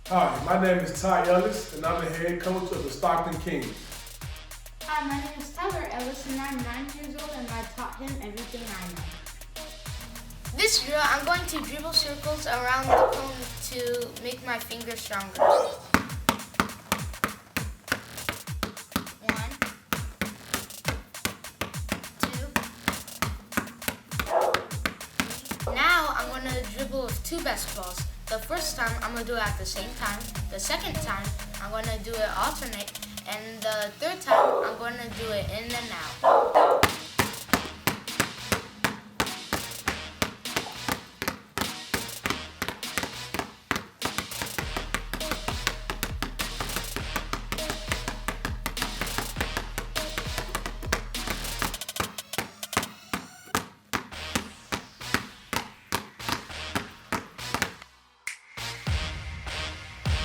Hi, my name is Ty Ellis, and I'm the head coach of the Stockton Kings. Hi, my name is Tyler Ellis, and I'm 9 years old, and I taught him everything I know. This drill, I'm going to dribble circles around the cone to make my fingers stronger. 1, 2. Now I'm going to dribble with 2 basketballs. The first time I'm going to do it at the same time. The second time I'm going to do it alternate. And the third time I'm going to do it in and out.